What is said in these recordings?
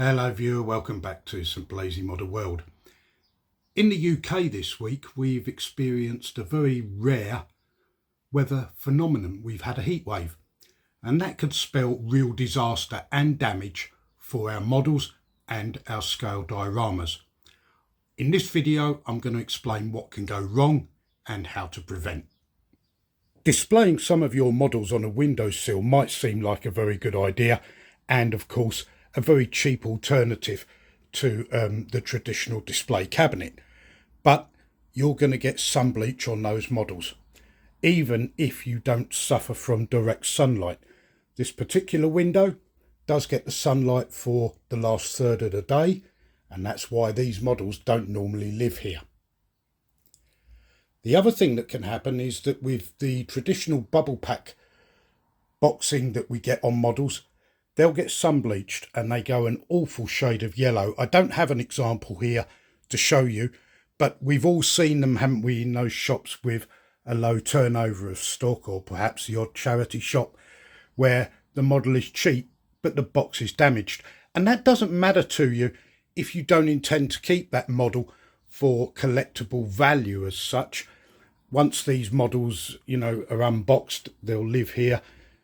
Hello viewer, welcome back to Simple Easy Model World. In the UK this week we've experienced a very rare weather phenomenon. We've had a heat wave, and that could spell real disaster and damage for our models and our scale dioramas. In this video I'm going to explain what can go wrong and how to prevent. Displaying some of your models on a windowsill might seem like a very good idea, and of course a very cheap alternative to the traditional display cabinet, but you're going to get sun bleach on those models even if you don't suffer from direct sunlight. This particular window does get the sunlight for the last third of the day, and that's why these models don't normally live here. The other thing that can happen is that with the traditional bubble pack boxing that we get on models, they'll get sun bleached and they go an awful shade of yellow. I don't have an example here to show you, but we've all seen them, haven't we, in those shops with a low turnover of stock, or perhaps the odd charity shop where the model is cheap but the box is damaged. And that doesn't matter to you if you don't intend to keep that model for collectible value as such. Once these models, are unboxed, they'll live here,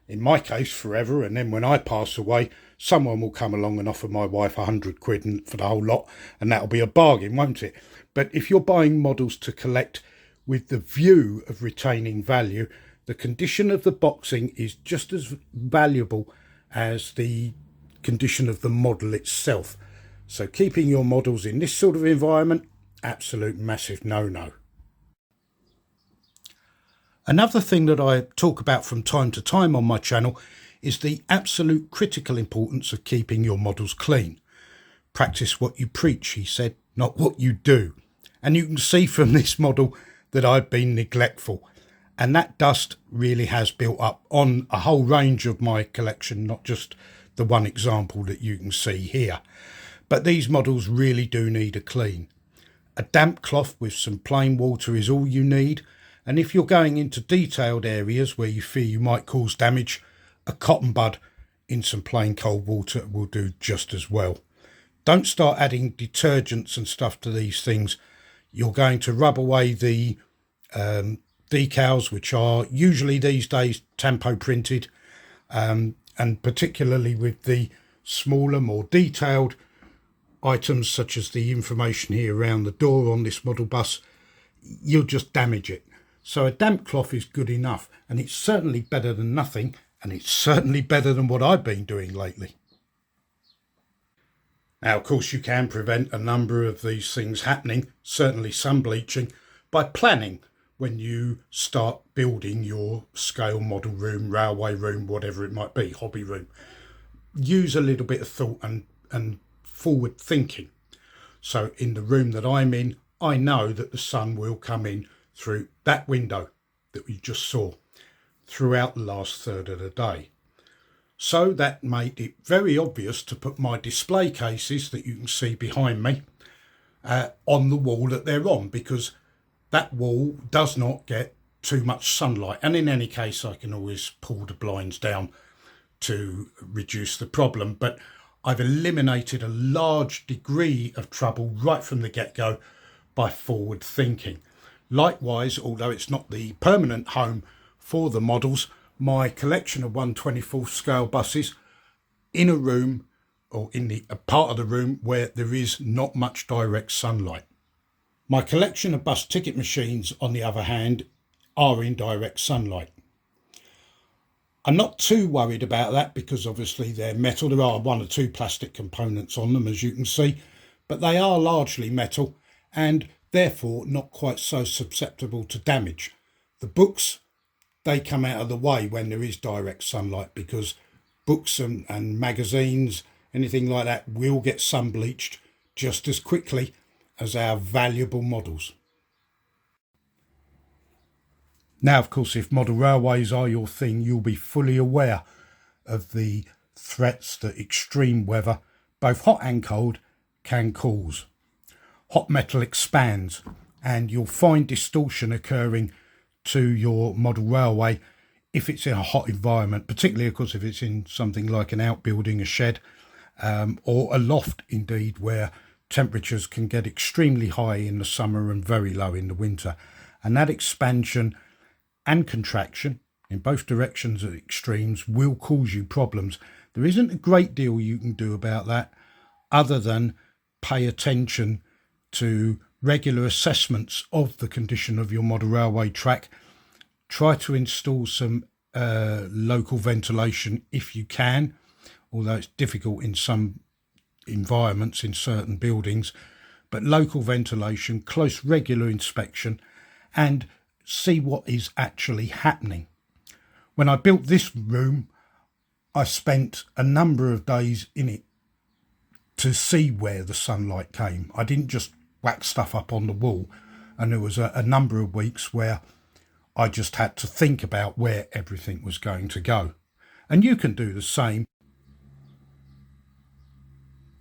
in my case, forever, and then when I pass away, someone will come along and offer my wife £100 for the whole lot, and that'll be a bargain, won't it? But if you're buying models to collect with the view of retaining value, the condition of the boxing is just as valuable as the condition of the model itself. So keeping your models in this sort of environment, absolute massive no-no. Another thing that I talk about from time to time on my channel is the absolute critical importance of keeping your models clean. Practice what you preach, he said, not what you do. And you can see from this model that I've been neglectful. And that dust really has built up on a whole range of my collection, not just the one example that you can see here. But these models really do need a clean. A damp cloth with some plain water is all you need. And if you're going into detailed areas where you fear you might cause damage, a cotton bud in some plain cold water will do just as well. Don't start adding detergents and stuff to these things. You're going to rub away the decals, which are usually these days tampo printed, and particularly with the smaller, more detailed items such as the information here around the door on this model bus, you'll just damage it. So a damp cloth is good enough, and it's certainly better than nothing, and it's certainly better than what I've been doing lately. Now, of course, you can prevent a number of these things happening, certainly sun bleaching, by planning when you start building your scale model room, railway room, whatever it might be, hobby room. Use a little bit of thought and forward thinking. So in the room that I'm in, I know that the sun will come in through that window that we just saw throughout the last third of the day. So that made it very obvious to put my display cases that you can see behind me on the wall that they're on, because that wall does not get too much sunlight. And in any case, I can always pull the blinds down to reduce the problem. But I've eliminated a large degree of trouble right from the get-go by forward thinking. Likewise, although it's not the permanent home for the models, my collection of 1/24 scale buses in a room, or in a part of the room where there is not much direct sunlight. My collection of bus ticket machines, on the other hand, are in direct sunlight. I'm not too worried about that because obviously they're metal. There are one or two plastic components on them, as you can see, but they are largely metal and therefore not quite so susceptible to damage. The books, they come out of the way when there is direct sunlight, because books and magazines, anything like that, will get sun bleached just as quickly as our valuable models. Now, of course, if model railways are your thing, you'll be fully aware of the threats that extreme weather, both hot and cold, can cause. Hot metal expands and you'll find distortion occurring to your model railway if it's in a hot environment, particularly of course if it's in something like an outbuilding, a shed, or a loft indeed, where temperatures can get extremely high in the summer and very low in the winter. And that expansion and contraction in both directions at extremes will cause you problems. There isn't a great deal you can do about that other than pay attention to regular assessments of the condition of your model railway track. Try to install some local ventilation if you can, although it's difficult in some environments in certain buildings. But local ventilation, close regular inspection, and see what is actually happening. When I built this room, I spent a number of days in it to see where the sunlight came. I didn't just whack stuff up on the wall, and there was a number of weeks where I just had to think about where everything was going to go. And you can do the same.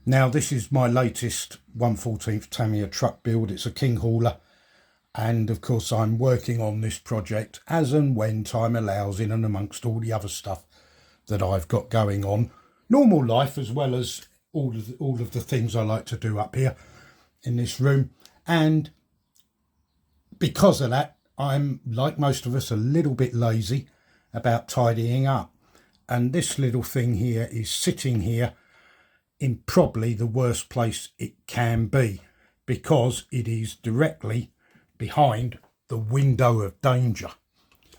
Now, this is my latest 1/14 Tamiya truck build. It's a king hauler, and of course I'm working on this project as and when time allows, in and amongst all the other stuff that I've got going on, normal life, as well as all of the things I like to do up here in this room. And because of that, I'm, like most of us, a little bit lazy about tidying up. And this little thing here is sitting here in probably the worst place it can be, because it is directly behind the window of danger.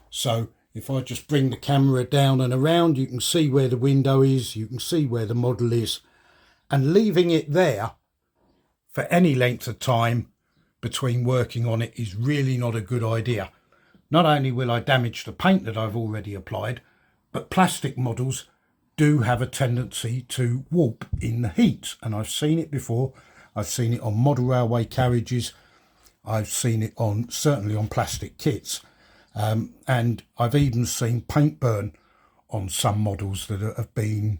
So if I just bring the camera down and around, you can see where the window is, you can see where the model is, and leaving it there for any length of time between working on it is really not a good idea. Not only will I damage the paint that I've already applied, but plastic models do have a tendency to warp in the heat, and I've seen it before. I've seen it on model railway carriages, I've seen it on certainly on plastic kits, and I've even seen paint burn on some models that have been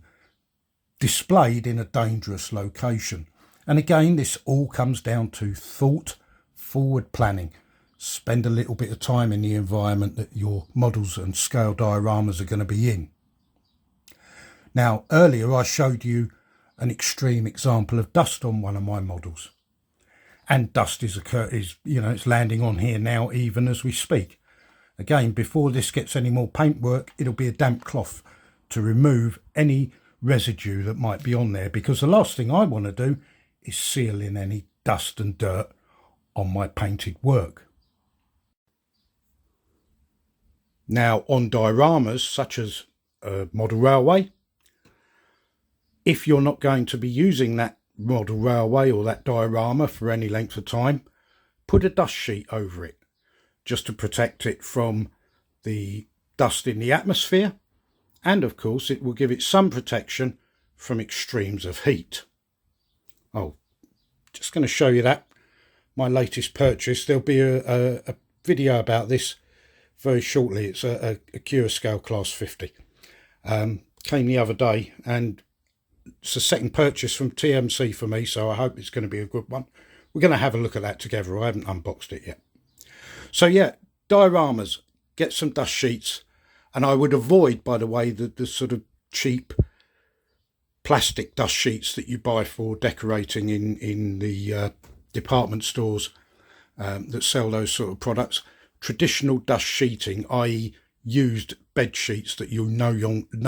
displayed in a dangerous location. And again, this all comes down to thought, forward planning. Spend a little bit of time in the environment that your models and scale dioramas are going to be in. Now, earlier I showed you an extreme example of dust on one of my models, and dust is it's landing on here now even as we speak. Again, before this gets any more paintwork, it'll be a damp cloth to remove any residue that might be on there, because the last thing I want to do is seal in any dust and dirt on my painted work. Now, on dioramas such as a model railway, if you're not going to be using that model railway or that diorama for any length of time, put a dust sheet over it just to protect it from the dust in the atmosphere, and of course it will give it some protection from extremes of heat. Oh, just going to show you that, my latest purchase. There'll be a video about this very shortly. It's a Cure Scale Class 50. Came the other day, and it's a second purchase from TMC for me, so I hope it's going to be a good one. We're going to have a look at that together. I haven't unboxed it yet. So yeah, dioramas, get some dust sheets. And I would avoid, by the way, the sort of cheap plastic dust sheets that you buy for decorating in the department stores that sell those sort of products. Traditional dust sheeting, i.e. used bed sheets that you no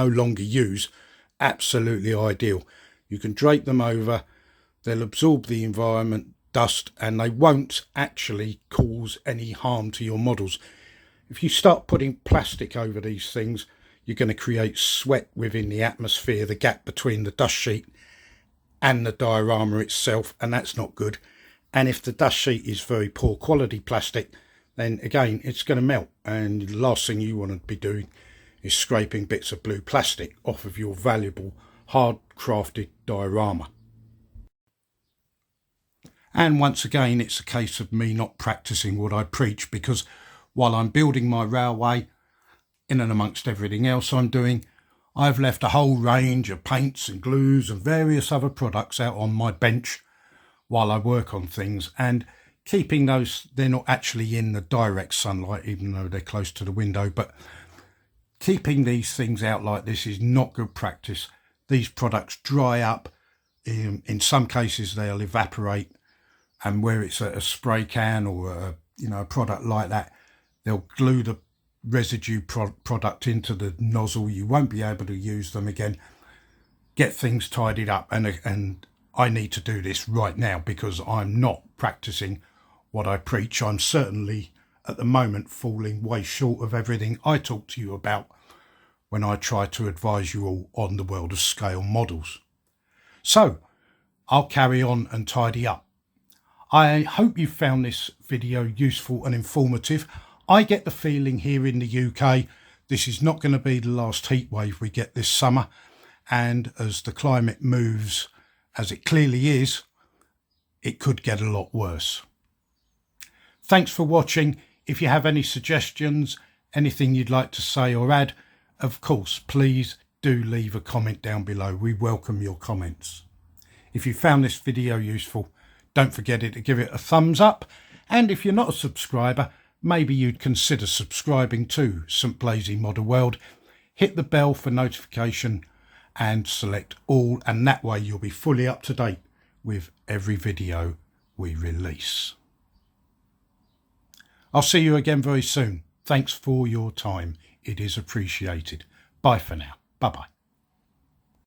longer use, absolutely ideal. You can drape them over, they'll absorb the environment dust, and they won't actually cause any harm to your models. If you start putting plastic over these things, you're going to create sweat within the atmosphere, the gap between the dust sheet and the diorama itself, and that's not good. And if the dust sheet is very poor quality plastic, then again it's going to melt, and the last thing you want to be doing is scraping bits of blue plastic off of your valuable hard crafted diorama. And once again, it's a case of me not practicing what I preach, because while I'm building my railway, in and amongst everything else I'm doing, I've left a whole range of paints and glues and various other products out on my bench while I work on things, and keeping those, they're not actually in the direct sunlight even though they're close to the window, but keeping these things out like this is not good practice. These products dry up In some cases they'll evaporate, and where it's a spray can or a product like that, they'll glue the residue product into the nozzle. You won't be able to use them again. Get things tidied up, and I need to do this right now because I'm not practicing what I preach. I'm certainly at the moment falling way short of everything I talk to you about when I try to advise you all on the world of scale models. So I'll carry on and tidy up. I hope you found this video useful and informative. I get the feeling here in the UK this is not going to be the last heat wave we get this summer, and as the climate moves, as it clearly is, it could get a lot worse. Thanks for watching. If you have any suggestions, anything you'd like to say or add, of course, please do leave a comment down below. We welcome your comments. If you found this video useful, don't forget to give it a thumbs up. And if you're not a subscriber, maybe you'd consider subscribing to St Blazy Model World. Hit the bell for notification and select all, and that way you'll be fully up to date with every video we release. I'll see you again very soon. Thanks for your time. It is appreciated. Bye for now. Bye-bye.